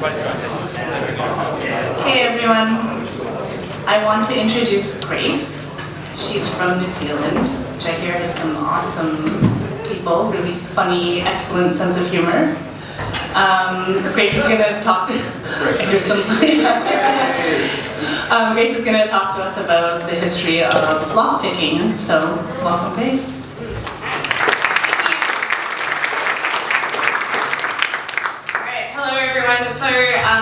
Hey everyone, I want to introduce Grace. She's from New Zealand, which I hear has some awesome people, really funny, excellent sense of humor. Grace is going to talk. I hear some. Grace is going to talk to us about the history of lockpicking. So, welcome, Grace. So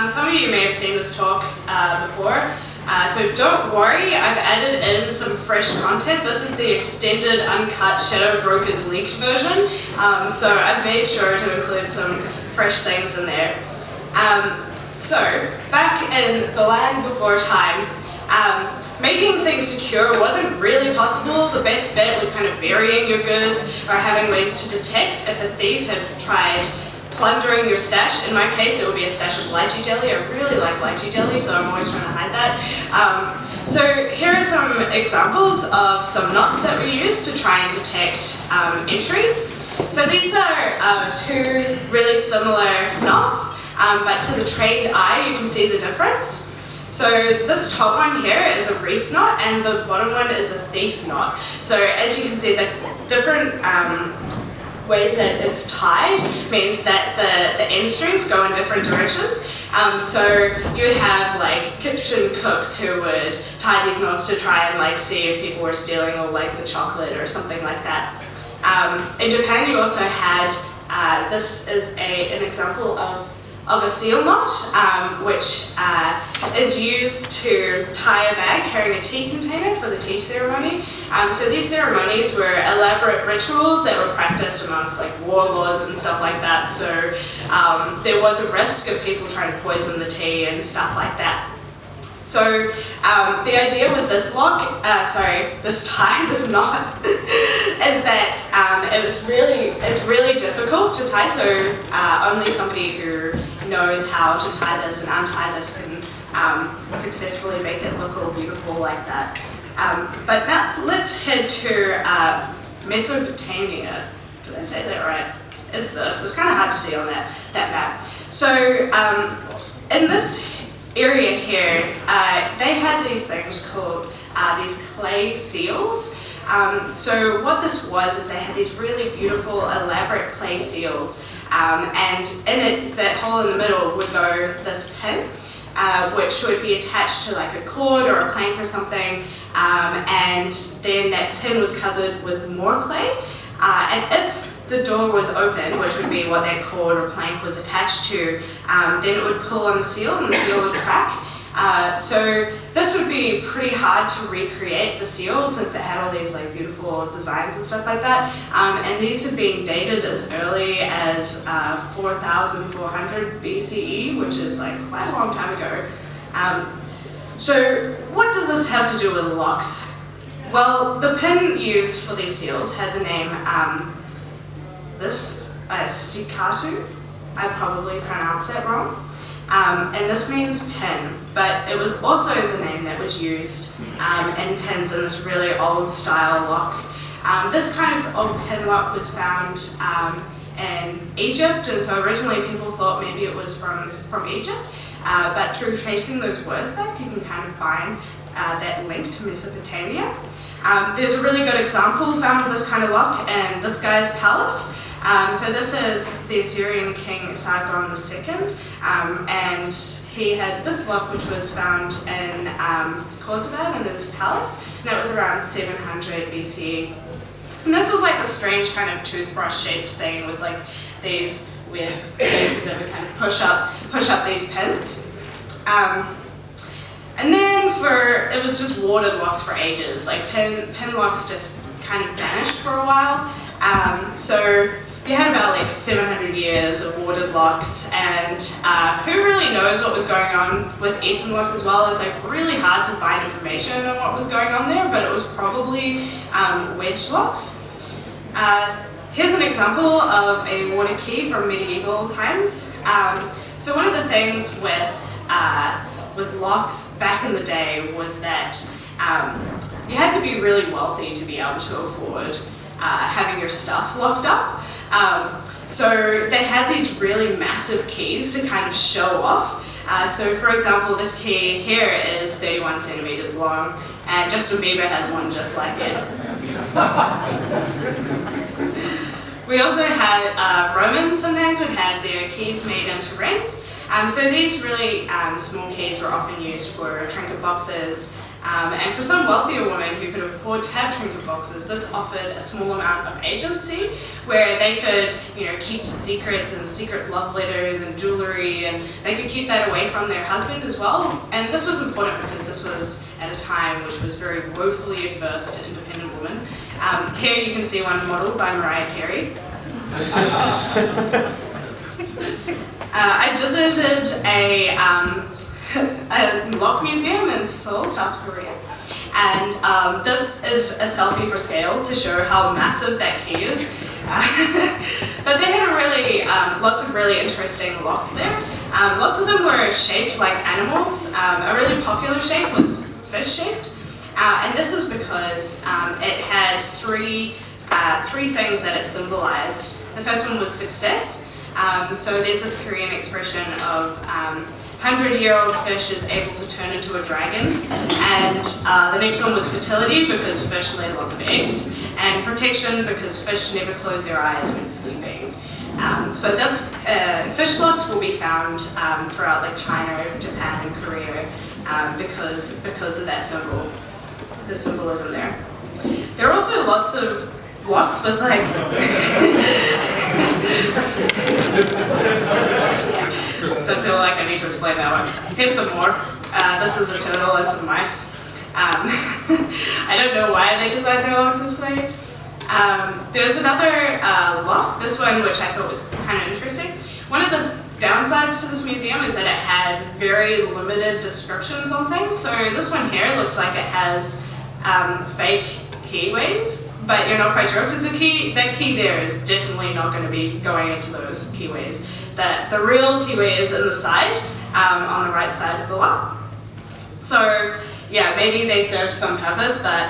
some of you may have seen this talk before, so don't worry, I've added in some fresh content. This is the extended, uncut Shadow Brokers leaked version, so I've made sure to include some fresh things in there. So, back in the land before time, making things secure wasn't really possible. The best bet was kind of burying your goods or having ways to detect if a thief had tried plundering your stash. In my case, it would be a stash of lychee jelly. I really like lychee jelly, so I'm always trying to hide that. So here are some examples of some knots that we use to try and detect entry. So these are two really similar knots, but to the trained eye, you can see the difference. So this top one here is a reef knot, and the bottom one is a thief knot. So as you can see, the different way that it's tied means that the end strings go in different directions. So you would have like kitchen cooks who would tie these knots to try and like see if people were stealing or like the chocolate or something like that. In Japan, you also had this is an example of a seal knot, which is used to tie a bag carrying a tea container for the tea ceremony. So these ceremonies were elaborate rituals that were practiced amongst like warlords and stuff like that. So there was a risk of people trying to poison the tea and stuff like that. So the idea with this lock, this knot, is that it's really difficult to tie. So only somebody who knows how to tie this and untie this can successfully make it look all beautiful like that. But now let's head to Mesopotamia. Did I say that right? It's this. It's kind of hard to see on that map. So in this area here, they had these things called these clay seals. So what this was is they had these really beautiful, elaborate clay seals, and in it, that hole in the middle would go this pin, which would be attached to like a cord or a plank or something, and then that pin was covered with more clay, and if the door was open, which would be what that cord or plank was attached to, then it would pull on the seal and the seal would crack. So this would be pretty hard to recreate the seal since it had all these like beautiful designs and stuff like that. And these are being dated as early as 4,400 BCE, which is like quite a long time ago. So what does this have to do with locks? Well, the pin used for these seals had the name Sikatu. I probably pronounced that wrong. And this means pin, but it was also the name that was used in pins in this really old style lock. This kind of old pin lock was found in Egypt, and so originally people thought maybe it was from Egypt, but through tracing those words back, you can kind of find that link to Mesopotamia. There's a really good example found of this kind of lock in this guy's palace. So this is the Assyrian king Sargon II, and he had this lock which was found in Khorsabad in his palace, and that was around 700 BCE. And this is like a strange kind of toothbrush-shaped thing with like these weird things that would kind of push up these pins. And then it was just warded locks for ages. Like pin locks just kind of vanished for a while. So you had about like 700 years of warded locks, and who really knows what was going on with Eastern locks as well. It's like really hard to find information on what was going on there, but it was probably wedge locks. Here's an example of a warded key from medieval times. So one of the things with locks back in the day was that you had to be really wealthy to be able to afford having your stuff locked up. So they had these really massive keys to kind of show off. So for example, this key here is 31 centimeters long, and Justin Bieber has one just like it. We also had Romans sometimes would have their keys made into rings. So these really small keys were often used for trinket boxes. And for some wealthier women who could afford to have trinket boxes, this offered a small amount of agency where they could, keep secrets and secret love letters and jewelry, and they could keep that away from their husband as well. And this was important because this was at a time which was very woefully adverse to independent women. Here you can see one modeled by Mariah Carey. I visited a lock museum in Seoul, South Korea, and this is a selfie for scale to show how massive that key is. But they had lots of really interesting locks there. Lots of them were shaped like animals. A really popular shape was fish-shaped, and this is because it had three things that it symbolized. The first one was success. So there's this Korean expression of 100-year-old fish is able to turn into a dragon, and the next one was fertility because fish lay lots of eggs, and protection because fish never close their eyes when sleeping. So this fish locks will be found throughout like China, Japan, and Korea because of that symbol, the symbolism there. There are also lots of locks with like don't feel like I need to explain that one. Here's some more. This is a turtle and some mice. I don't know why they designed their locks this way. There's another lock, this one, which I thought was kind of interesting. One of the downsides to this museum is that it had very limited descriptions on things. So this one here looks like it has fake keyways, but you're not quite sure because that key there is definitely not going to be going into those keyways. The real keyway is in the side, on the right side of the lock. So yeah, maybe they served some purpose, but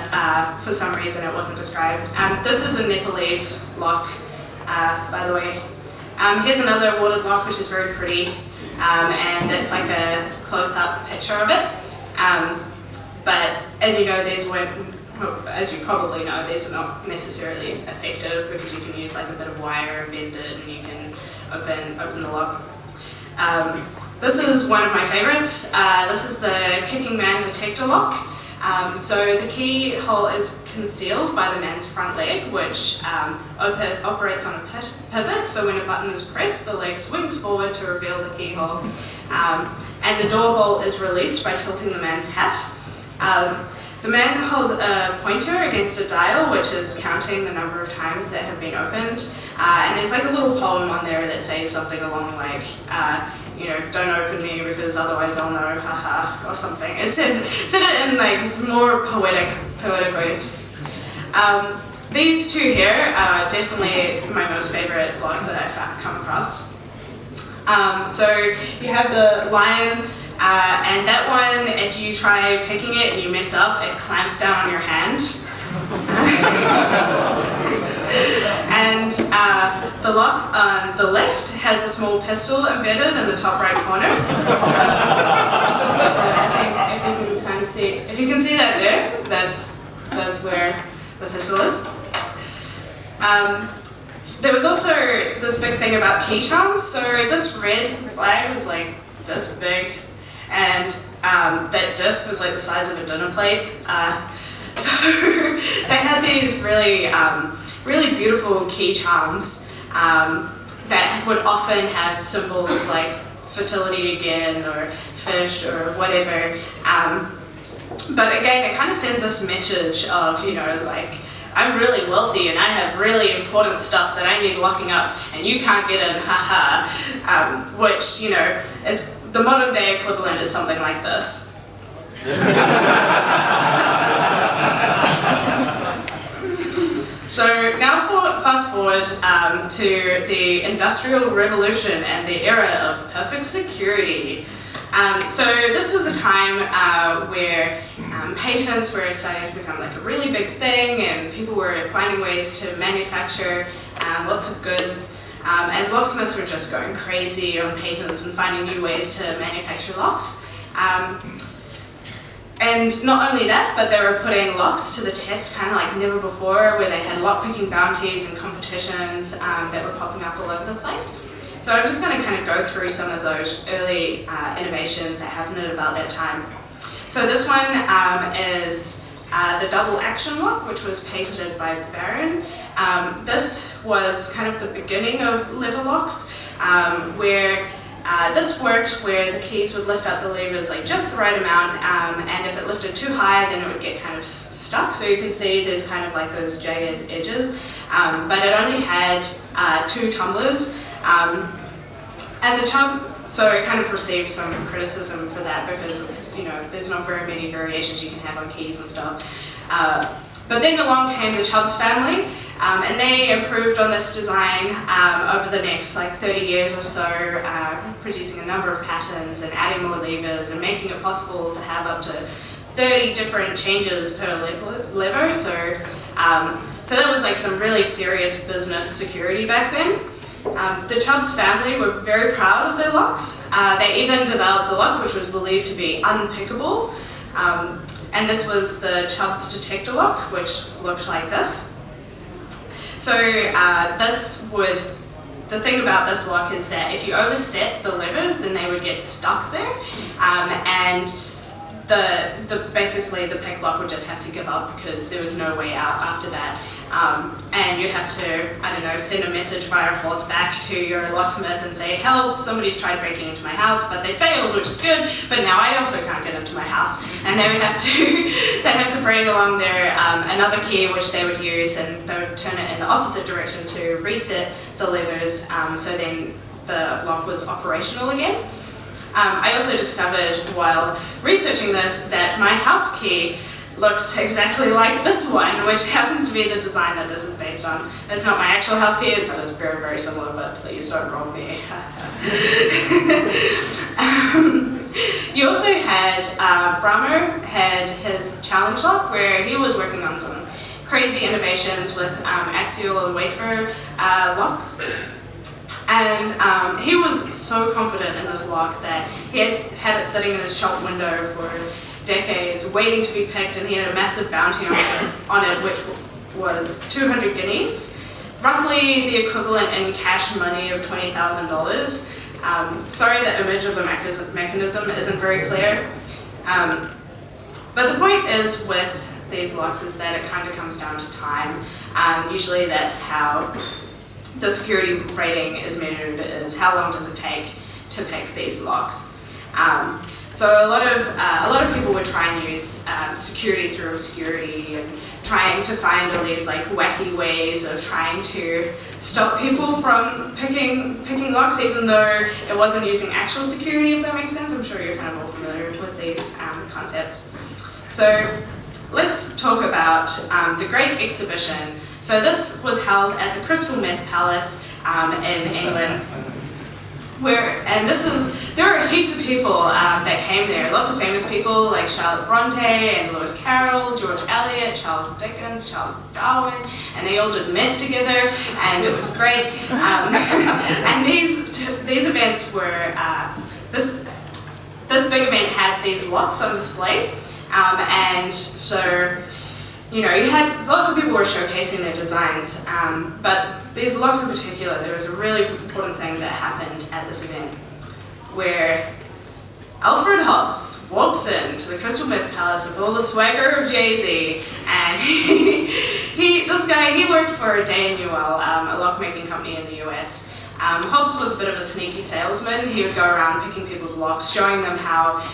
for some reason it wasn't described. This is a Nepalese lock, by the way. Here's another watered lock, which is very pretty, and it's like a close-up picture of it. But as you know, as you probably know, these are not necessarily effective because you can use like a bit of wire and bend it, and you can open the lock. This is one of my favorites. This is the kicking man detector lock. So the keyhole is concealed by the man's front leg, which operates on a pivot. So when a button is pressed, the leg swings forward to reveal the keyhole. And the door bolt is released by tilting the man's hat. The man holds a pointer against a dial, which is counting the number of times that have been opened. And there's like a little poem on there that says something along like, don't open me because otherwise I'll know, haha, or something. It said it in like more poetic ways. These two here are definitely my most favorite locks that I've come across. So you have the lion. And that one, if you try picking it and you mess up, it clamps down on your hand. And the lock on the left has a small pistol embedded in the top right corner. If you can see that there, that's where the pistol is. There was also this big thing about key charms. So this red flag was like this big. And that disc was like the size of a dinner plate. So they had these really beautiful key charms that would often have symbols like fertility again or fish or whatever. But again, it kind of sends this message of, like, I'm really wealthy and I have really important stuff that I need locking up and you can't get in, haha. Which, is the modern day equivalent is something like this. So now fast forward to the Industrial Revolution and the era of perfect security. So this was a time where patents were starting to become like a really big thing, and people were finding ways to manufacture lots of goods. And locksmiths were just going crazy on patents and finding new ways to manufacture locks. And not only that, but they were putting locks to the test kind of like never before, where they had lock-picking bounties and competitions that were popping up all over the place. So I'm just going to kind of go through some of those early innovations that happened at about that time. So this one is the double action lock, which was patented by Baron. This was kind of the beginning of lever locks, where this worked where the keys would lift up the levers like just the right amount, and if it lifted too high, then it would get kind of stuck. So you can see there's kind of like those jagged edges, but it only had 2 tumblers, and the so it kind of received some criticism for that because it's, there's not very many variations you can have on keys and stuff. But then along came the Chubbs family, and they improved on this design over the next like 30 years or so, producing a number of patterns and adding more levers and making it possible to have up to 30 different changes per lever. So that was like some really serious business security back then. The Chubbs family were very proud of their locks. They even developed the lock which was believed to be unpickable. And this was the Chubbs detector lock, which looked like this. So the thing about this lock is that if you overset the levers, then they would get stuck there. And basically the pick lock would just have to give up because there was no way out after that. And you'd have to, send a message via horseback to your locksmith and say, help, somebody's tried breaking into my house, but they failed, which is good, but now I also can't get into my house. And they would have to bring along their another key which they would use, and they would turn it in the opposite direction to reset the levers, so then the lock was operational again. I also discovered while researching this that my house key looks exactly like this one, which happens to be the design that this is based on. It's not my actual house key, but it's very, very similar, but please don't rob me. You also had, Brahmo had his challenge lock, where he was working on some crazy innovations with axial and wafer locks. And he was so confident in this lock that he had it sitting in his shop window for decades, waiting to be picked, and he had a massive bounty on it, which was 200 guineas, roughly the equivalent in cash money of $20,000. Sorry, the image of the mechanism isn't very clear. But the point is with these locks is that it kind of comes down to time. Usually that's how the security rating is measured, is how long does it take to pick these locks. So a lot of people would try and use security through obscurity and trying to find all these like wacky ways of trying to stop people from picking locks, even though it wasn't using actual security, if that makes sense. I'm sure you're kind of all familiar with these concepts. So let's talk about the Great Exhibition. So this was held at the Crystal Meth Palace in England. There are heaps of people that came there, lots of famous people like Charlotte Bronte and Lewis Carroll, George Eliot, Charles Dickens, Charles Darwin, and they all did meth together, and it was great. And these events were, this big event had these locks on display, and so, you had lots of people were showcasing their designs, but these locks in particular, there was a really important thing that happened at this event, where Alfred Hobbs walks into the Crystal Meth Palace with all the swagger of Jay-Z, and he worked for Day & Newell, a lock-making company in the US. Hobbs was a bit of a sneaky salesman. He would go around picking people's locks, showing them how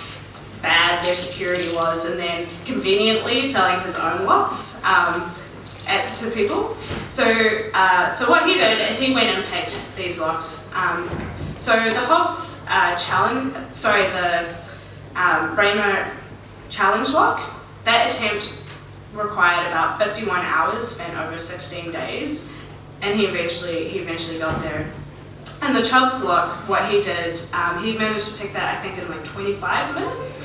bad their security was, and then conveniently selling his own locks to people. So what he did is he went and picked these locks. So the Hobbs Raymer challenge lock, that attempt required about 51 hours spent over 16 days, and he eventually got there. And the Chubbs lock, what he did, he managed to pick that, I think, in like 25 minutes,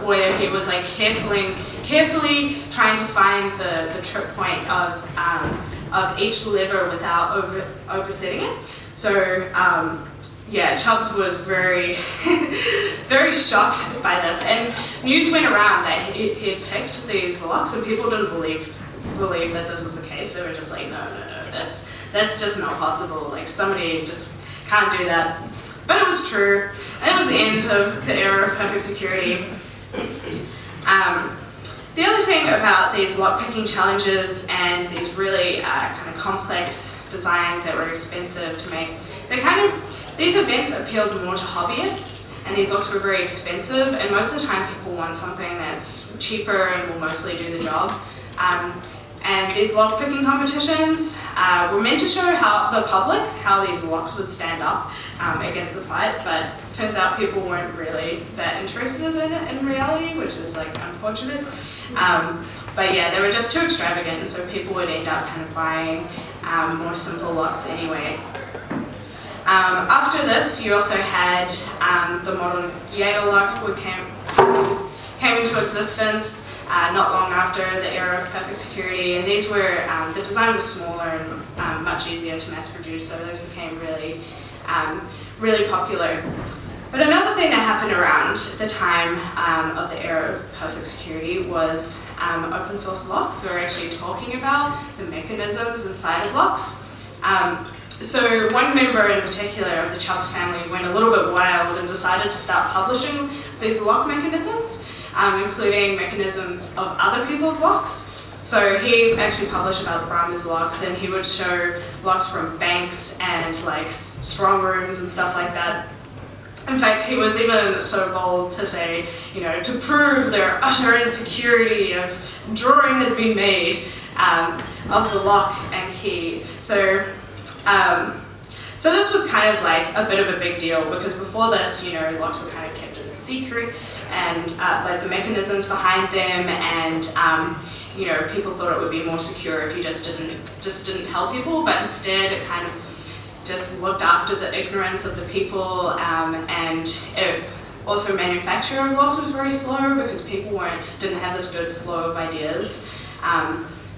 where he was like carefully trying to find the trip point of of each lever without oversetting it. So yeah, Chubbs was very, very shocked by this, and news went around that he had picked these locks, and people didn't believe that this was the case. They were just like, no, that's just not possible. Like, somebody just can't do that. But it was true. It was the end of the era of perfect security. The other thing about these lockpicking challenges and these really kind of complex designs that were expensive to make, these events appealed more to hobbyists, and these locks were very expensive, and most of the time people want something that's cheaper and will mostly do the job. And these lockpicking competitions were meant to show the public how these locks would stand up against the fight, but turns out people weren't really that interested in it in reality, which is like unfortunate. But yeah, they were just too extravagant, and so people would end up kind of buying more simple locks anyway. After this, you also had the modern Yale lock, which came into existence not long after the era of perfect security, and these were, the design was smaller and much easier to mass produce, so those became really, really popular. But another thing that happened around the time of the era of perfect security was open source locks, or actually talking about the mechanisms inside of locks. So one member in particular of the Chubbs family went a little bit wild and decided to start publishing these lock mechanisms, including mechanisms of other people's locks. So he actually published about the Brahma's locks, and he would show locks from banks and like strong rooms and stuff like that. In fact, he was even so bold to say, you know, to prove their utter insecurity of drawing has been made of the lock and key. So this was kind of like a bit of a big deal, because before this, you know, locks were kind of kept in secret, and like the mechanisms behind them, and you know, people thought it would be more secure if you just didn't tell people, but instead it kind of just looked after the ignorance of the people, and it also manufacture of locks was very slow because people didn't have this good flow of ideas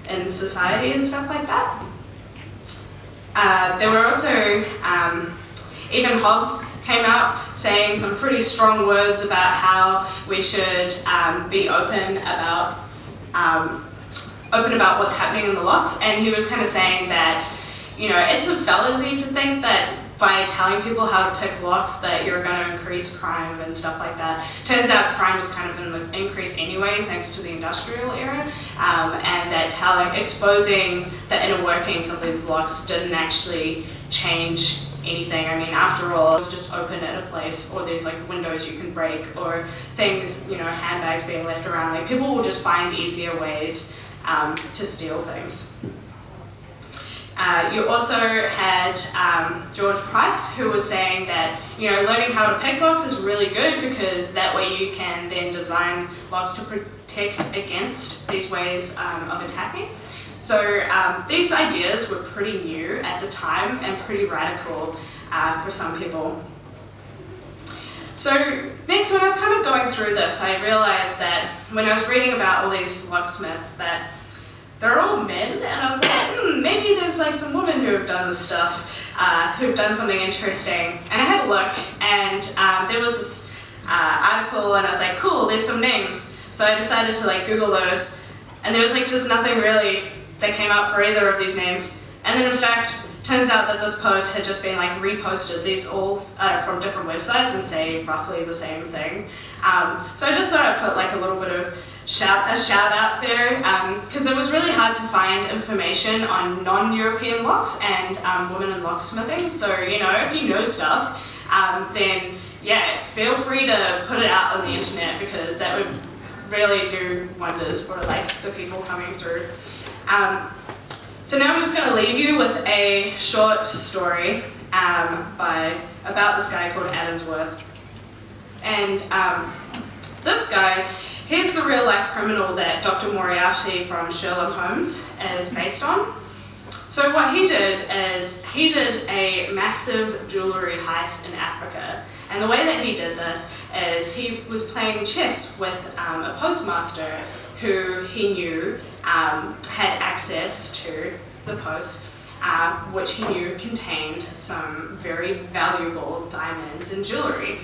in society and stuff like that. There were also, even Hobbes came out saying some pretty strong words about how we should be open about what's happening in the locks, and he was kind of saying that, you know, it's a fallacy to think that by telling people how to pick locks that you're going to increase crime and stuff like that. Turns out crime was kind of in the increase anyway, thanks to the industrial era, and that exposing the inner workings of these locks didn't actually change anything. I mean, after all, it's just open at a place, or there's like windows you can break, or things, you know, handbags being left around. Like, people will just find easier ways to steal things. You also had George Price, who was saying that, you know, learning how to pick locks is really good, because that way you can then design locks to protect against these ways of attacking. So these ideas were pretty new at the time and pretty radical for some people. So next, when I was kind of going through this, I realized that when I was reading about all these locksmiths, that they're all men, and I was like, maybe there's like some women who have done this stuff, who've done something interesting. And I had a look, and there was this article, and I was like, cool, there's some names. So I decided to like Google those, and there was like just nothing really that came up for either of these names. And then in fact, turns out that this post had just been like reposted, these all from different websites, and say roughly the same thing. So I just thought I'd put like a little bit of a shout out there, because it was really hard to find information on non-European locks and women in locksmithing. So, you know, if you know stuff, then yeah, feel free to put it out on the internet, because that would really do wonders for like the people coming through. So now I'm just going to leave you with a short story about this guy called Adamsworth. And this guy, he's the real life criminal that Dr. Moriarty from Sherlock Holmes is based on. So what he did is, he did a massive jewellery heist in Africa. And the way that he did this is, he was playing chess with a postmaster who he knew had access to the post, which he knew contained some very valuable diamonds and jewelry.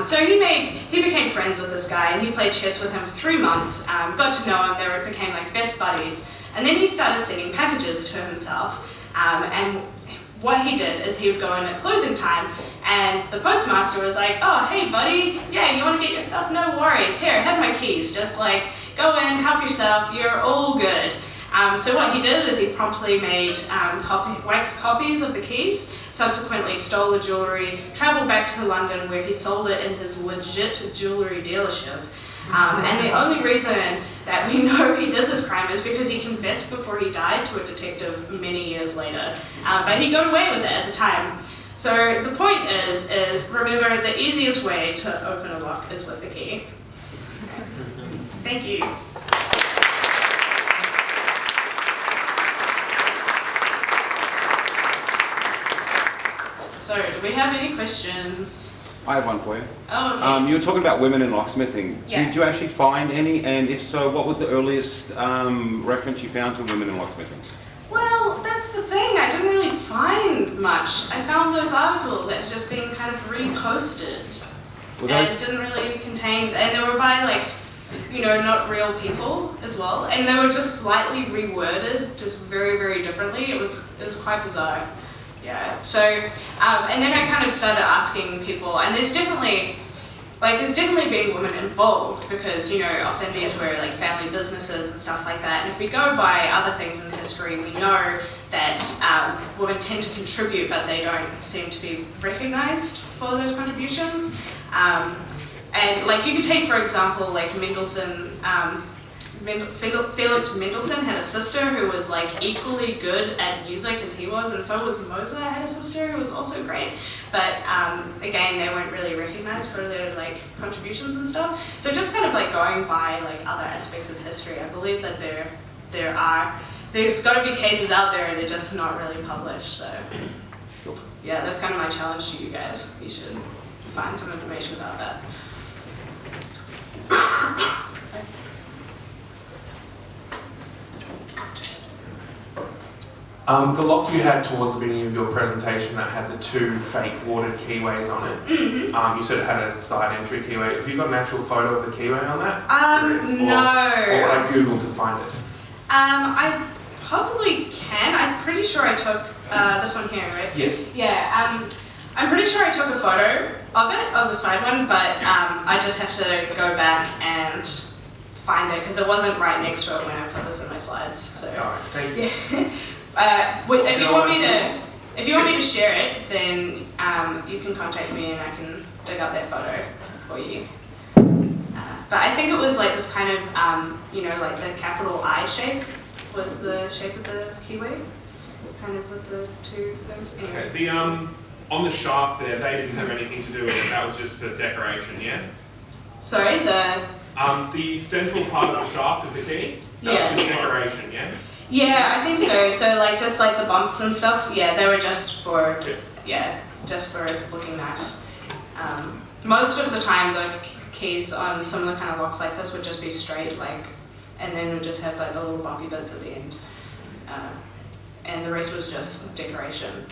So he became friends with this guy, and he played chess with him for 3 months, got to know him, they became like best buddies, and then he started sending packages to himself. And what he did is he would go in at closing time, and the postmaster was like, oh, hey buddy, yeah, you want to get your stuff? No worries, here, have my keys, just like go in, help yourself, you're all good. So what he did is he promptly made wax copies of the keys, subsequently stole the jewellery, travelled back to London where he sold it in his legit jewellery dealership. And the only reason that we know he did this crime is because he confessed before he died to a detective many years later. But he got away with it at the time. So the point is remember, the easiest way to open a lock is with the key. Thank you. So, do we have any questions? I have one for you. Oh, okay. You were talking about women in locksmithing. Yeah. Did you actually find any? And if so, what was the earliest reference you found to women in locksmithing? Well, that's the thing. I didn't really find much. I found those articles that had just been kind of reposted. And didn't really contain, and they were by like, you know, not real people as well. And they were just slightly reworded, just very, very differently. It was quite bizarre. Yeah, so, and then I kind of started asking people, and there's definitely been women involved because, you know, often these were like family businesses and stuff like that, and if we go by other things in history, we know that women tend to contribute, but they don't seem to be recognised for those contributions. And like you could take, for example, like Mendelssohn, Felix Mendelssohn had a sister who was like equally good at music as he was, and so was Mozart had a sister who was also great, but again, they weren't really recognized for their like contributions and stuff. So just kind of like going by like other aspects of history, I believe that there's got to be cases out there, they're just not really published. So yeah, that's kind of my challenge to you guys. You should find some information about that. The lock you had towards the beginning of your presentation that had the 2 fake watered keyways on it, you said it had a side entry keyway. Have you got an actual photo of the keyway on that? No. Or would I Google to find it? I possibly can. I'm pretty sure I took this one here, right? Yes. Yeah, I'm pretty sure I took a photo of it, of the side one, but I just have to go back and find it because it wasn't right next to it when I put this in my slides. So. Alright, thank you. If you want me to share it, then you can contact me and I can dig up that photo for you. But I think it was like this kind of, you know, like the capital I shape was the shape of the keyway, kind of with the 2 things. Anyway. Okay, on the shaft there, they didn't have anything to do with it. That was just for decoration, yeah. Sorry, the central part of the shaft of the key. That was just decoration, yeah. Yeah, I think so. So like just like the bumps and stuff, yeah, they were just for just for looking nice. Most of the time the keys on some of the kind of locks like this would just be straight, like, and then would just have like the little bumpy bits at the end. And the rest was just decoration.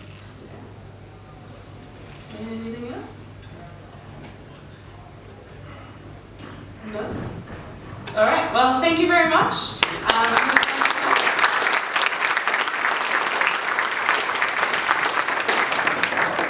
Yeah. Anything else? No? Alright, well thank you very much.